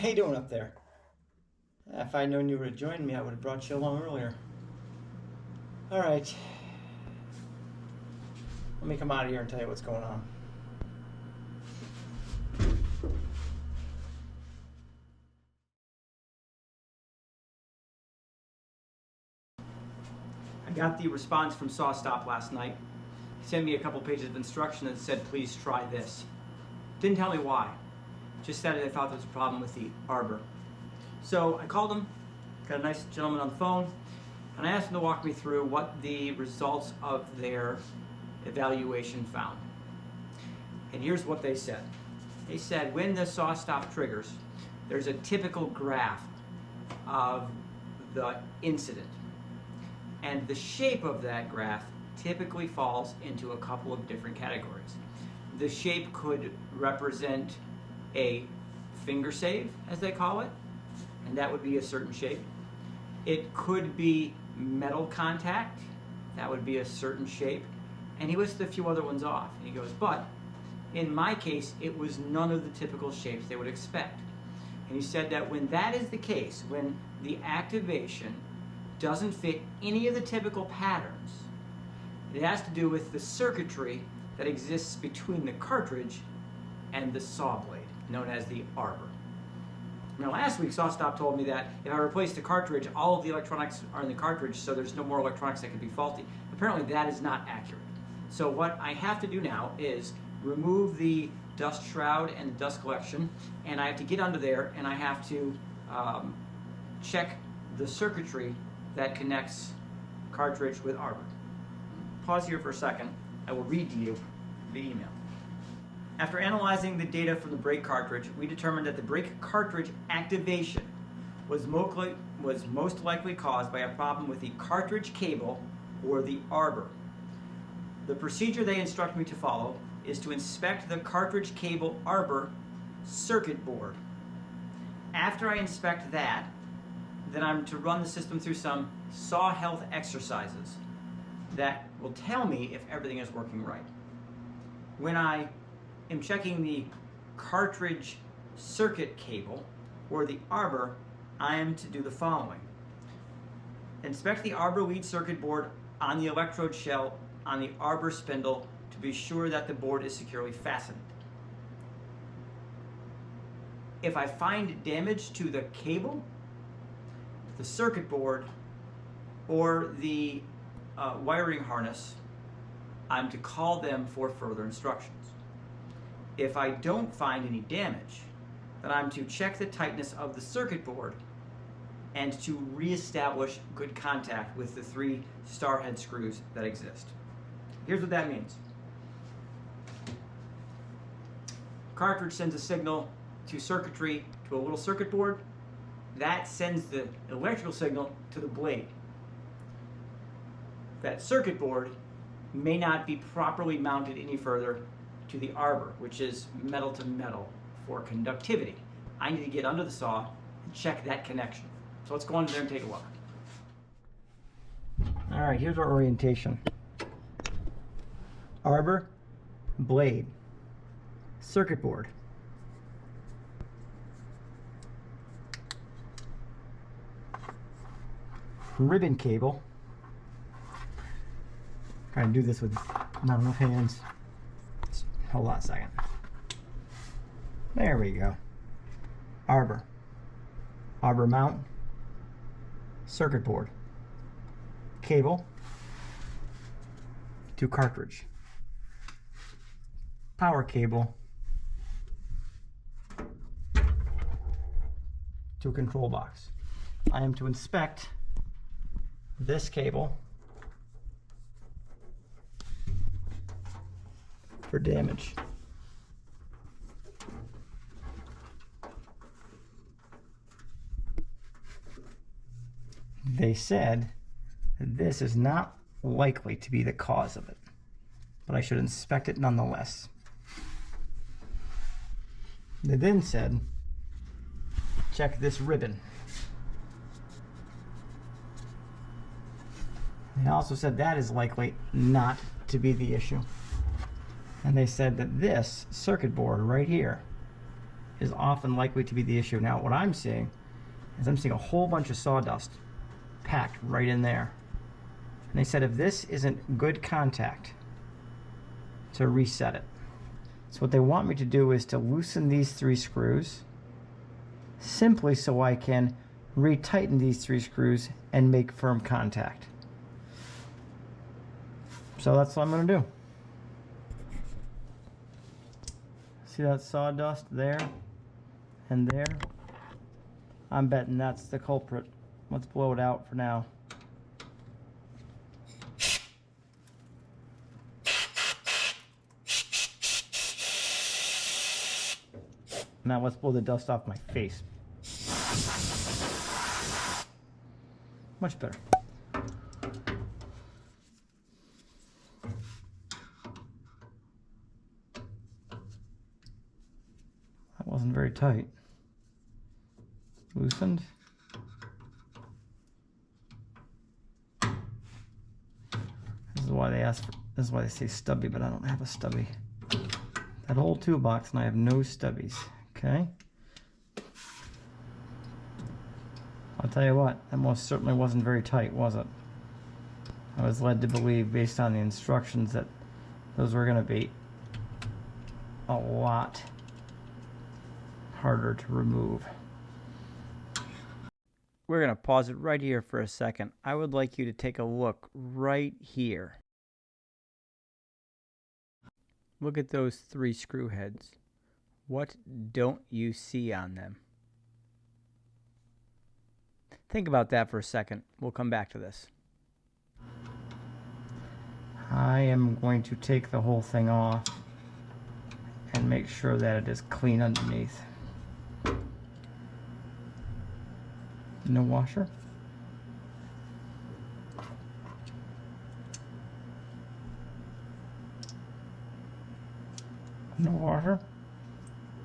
How you doing up there? If I'd known you were to join me, I would have brought you along earlier. All right. Let me come out of here and tell you what's going on. I got the response from SawStop last night. He sent me a couple pages of instruction that said, please try this. Didn't tell me why. Just said they thought there was a problem with the arbor. So I called him, got a nice gentleman on the phone, and I asked him to walk me through what the results of their evaluation found. And here's what they said. They said when the SawStop triggers, there's a typical graph of the incident. And the shape of that graph typically falls into a couple of different categories. The shape could represent a finger save, as they call it, and that would be a certain shape. It could be metal contact, that would be a certain shape. And he listed a few other ones off. And he goes, but in my case, it was none of the typical shapes they would expect. And he said that when that is the case, when the activation doesn't fit any of the typical patterns, it has to do with the circuitry that exists between the cartridge and the saw blade, known as the arbor. Now last week SawStop told me that if I replace the cartridge, all of the electronics are in the cartridge, so there's no more electronics that could be faulty. Apparently that is not accurate. So what I have to do now is remove the dust shroud and dust collection, and I have to get under there and I have to check the circuitry that connects cartridge with arbor. Pause here for a second. I will read to you the email. After analyzing the data from the brake cartridge, we determined that the brake cartridge activation was most likely caused by a problem with the cartridge cable or the arbor. The procedure they instruct me to follow is to inspect the cartridge cable arbor circuit board. After I inspect that, then I'm to run the system through some saw health exercises that will tell me if everything is working right. When I am checking the cartridge circuit cable or the arbor, I am to do the following. Inspect the arbor lead circuit board on the electrode shell on the arbor spindle to be sure that the board is securely fastened. If I find damage to the cable, the circuit board, or the wiring harness, I'm to call them for further instructions. If I don't find any damage, then I'm to check the tightness of the circuit board and to reestablish good contact with the 3 star head screws that exist. Here's what that means. Cartridge sends a signal to circuitry to a little circuit board. That sends the electrical signal to the blade. That circuit board may not be properly mounted any further to the arbor, which is metal to metal for conductivity. I need to get under the saw and check that connection. So let's go under there and take a look. All right, here's our orientation. Arbor, blade, circuit board. Ribbon cable. Trying to do this with not enough hands. Hold on a second. There we go. Arbor. Arbor mount. Circuit board. Cable to cartridge. Power cable to a control box. I am to inspect this cable for damage. They said that this is not likely to be the cause of it, but I should inspect it nonetheless. They then said, check this ribbon. They also said that is likely not to be the issue. And they said that this circuit board right here is often likely to be the issue. Now, what I'm seeing is I'm seeing a whole bunch of sawdust packed right in there. And they said if this isn't good contact, to reset it. So what they want me to do is to loosen these 3 screws simply so I can retighten these 3 screws and make firm contact. So that's what I'm going to do. See that sawdust there and there? I'm betting that's the culprit. Let's blow it out for now. Now let's blow the dust off my face. Much better. That wasn't very tight. Loosened. This is why they ask for, this is why they say stubby, but I don't have a stubby. That whole toolbox and I have no stubbies. Okay. I'll tell you what, that most certainly wasn't very tight, was it? I was led to believe, based on the instructions, that those were going to be a lot harder to remove. We're going to pause it right here for a second. I would like you to take a look right here. Look at those 3 screw heads. What don't you see on them? Think about that for a second. We'll come back to this. I am going to take the whole thing off and make sure that it is clean underneath. No washer? No washer?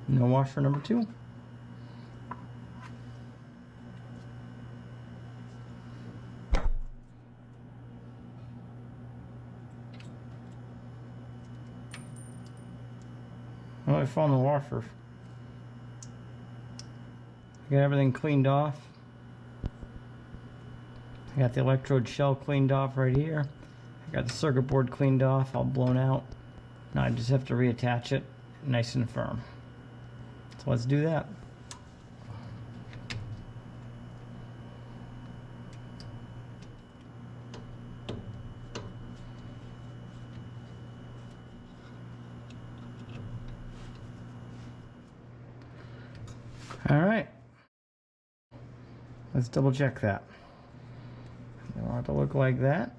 No washer number 2. Well, I found the washer. Got everything cleaned off. I got the electrode shell cleaned off right here. I got the circuit board cleaned off, all blown out. Now I just have to reattach it nice and firm. So let's do that. All right. Let's double check that. I want it to look like that.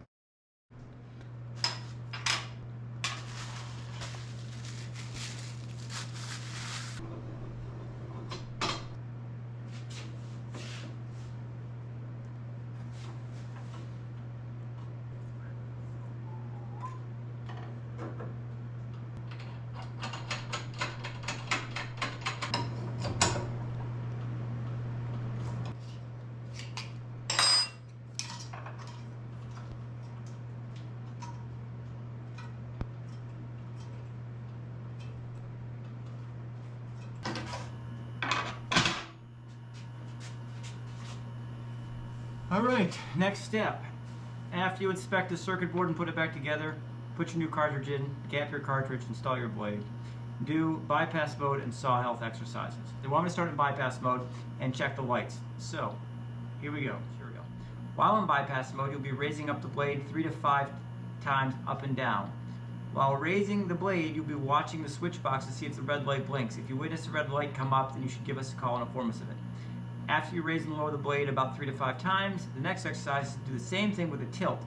All right, next step. After you inspect the circuit board and put it back together, put your new cartridge in, gap your cartridge, install your blade. Do bypass mode and saw health exercises. They want me to start in bypass mode and check the lights. So, here we go. While in bypass mode, you'll be raising up the blade 3 to 5 times up and down. While raising the blade, you'll be watching the switch box to see if the red light blinks. If you witness the red light come up, then you should give us a call and inform us of it. After you raise and lower the blade about 3 to 5 times, the next exercise is to do the same thing with a tilt.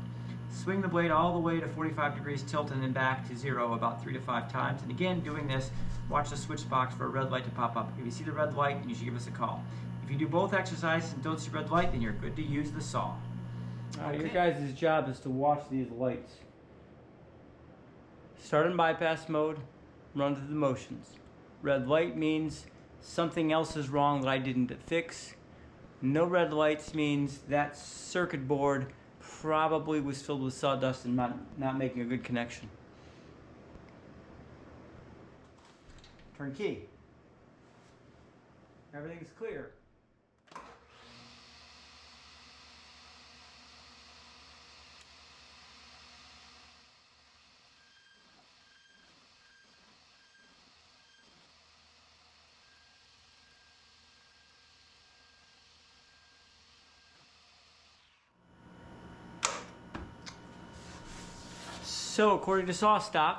Swing the blade all the way to 45 degrees tilt and then back to 0 about 3 to 5 times. And again, doing this, watch the switch box for a red light to pop up. If you see the red light, then you should give us a call. If you do both exercises and don't see red light, then you're good to use the saw. Okay. Your guys' job is to watch these lights. Start in bypass mode, run through the motions. Red light means something else is wrong that I didn't fix. No red lights means that circuit board probably was filled with sawdust and not making a good connection. Turn key. Everything's clear. So according to SawStop,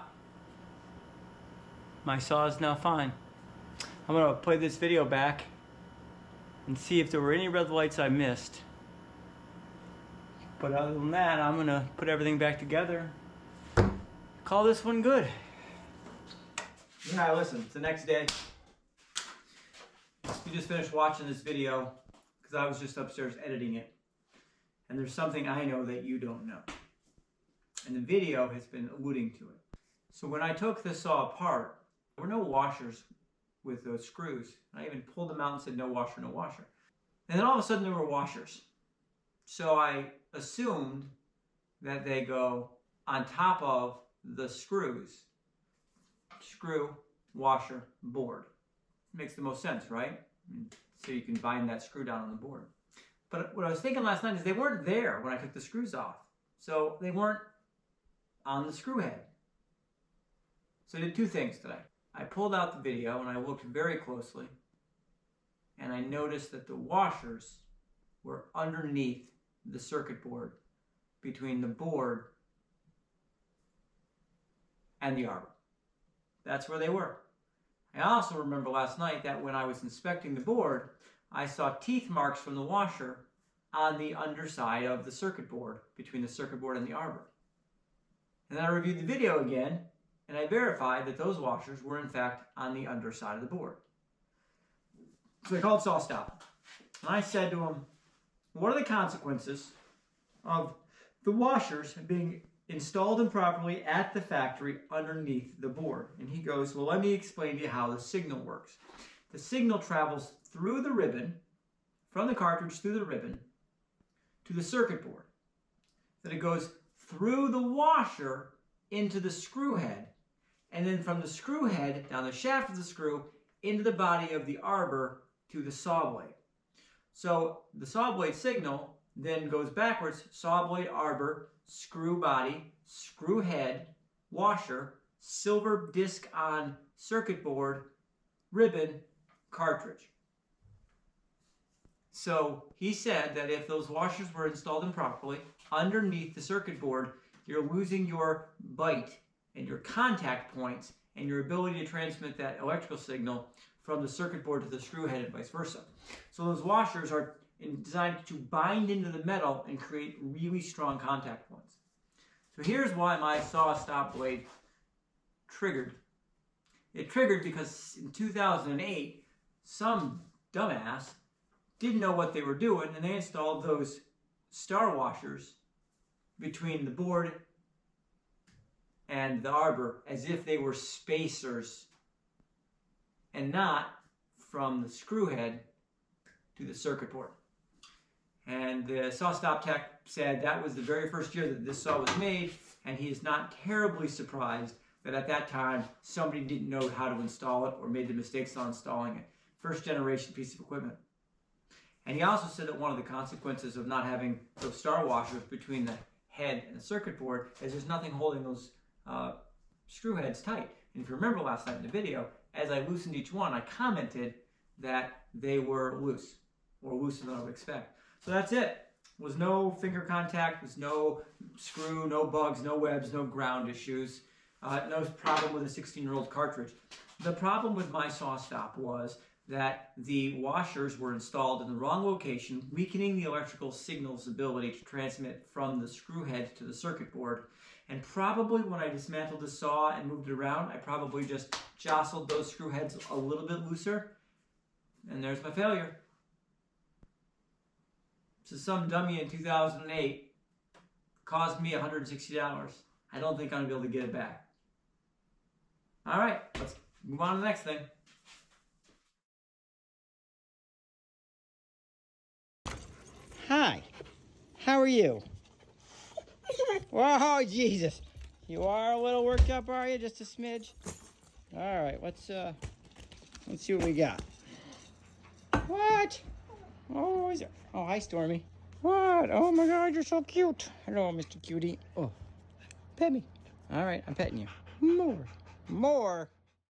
my saw is now fine. I'm going to play this video back and see if there were any red lights I missed. But other than that, I'm going to put everything back together. Call this one good. Yeah, listen, it's the next day. You just finished watching this video because I was just upstairs editing it. And there's something I know that you don't know. And the video has been alluding to it. So when I took the saw apart, there were no washers with those screws. I even pulled them out and said no washer, no washer. And then all of a sudden there were washers. So I assumed that they go on top of the screws. Screw, washer, board. Makes the most sense, right? So you can bind that screw down on the board. But what I was thinking last night is they weren't there when I took the screws off. So they weren't on the screw head. So I did two things today. I pulled out the video and I looked very closely and I noticed that the washers were underneath the circuit board between the board and the arbor. That's where they were. I also remember last night that when I was inspecting the board, I saw teeth marks from the washer on the underside of the circuit board between the circuit board and the arbor. And then I reviewed the video again, and I verified that those washers were in fact on the underside of the board. So I called SawStop, and I said to him, what are the consequences of the washers being installed improperly at the factory underneath the board? And he goes, well, let me explain to you how the signal works. The signal travels through the ribbon, from the cartridge through the ribbon, to the circuit board. Then it goes through the washer into the screw head, and then from the screw head down the shaft of the screw into the body of the arbor to the saw blade. So the saw blade signal then goes backwards: saw blade, arbor, screw body, screw head, washer, silver disc on circuit board, ribbon, cartridge. So he said that if those washers were installed improperly underneath the circuit board, you're losing your bite and your contact points and your ability to transmit that electrical signal from the circuit board to the screw head and vice versa. So those washers are designed to bind into the metal and create really strong contact points. So here's why my SawStop blade triggered. It triggered because in 2008, some dumbass didn't know what they were doing, and they installed those star washers between the board and the arbor as if they were spacers and not from the screw head to the circuit board. And the SawStop tech said that was the very first year that this saw was made, and he is not terribly surprised that at that time somebody didn't know how to install it or made the mistakes on installing it. First generation piece of equipment. And he also said that one of the consequences of not having those star washers between the head and the circuit board is there's nothing holding those screw heads tight. And if you remember last night in the video, as I loosened each one, I commented that they were loose, or looser than I would expect. So that's it. Was no finger contact, was no screw, no bugs, no webs, no ground issues, no problem with a 16-year-old cartridge. The problem with my SawStop was that the washers were installed in the wrong location, weakening the electrical signal's ability to transmit from the screw head to the circuit board. And probably when I dismantled the saw and moved it around, I probably just jostled those screw heads a little bit looser. And there's my failure. So some dummy in 2008 caused me $160. I don't think I'm going to be able to get it back. All right, let's move on to the next thing. Hi, how are you? Whoa, Jesus. You are a little worked up, are you? Just a smidge? All right, let's see what we got. What? Oh, is it? Oh, hi, Stormy. What? Oh my God, you're so cute. Hello, Mr. Cutie. Oh, pet me. All right, I'm petting you. More. More.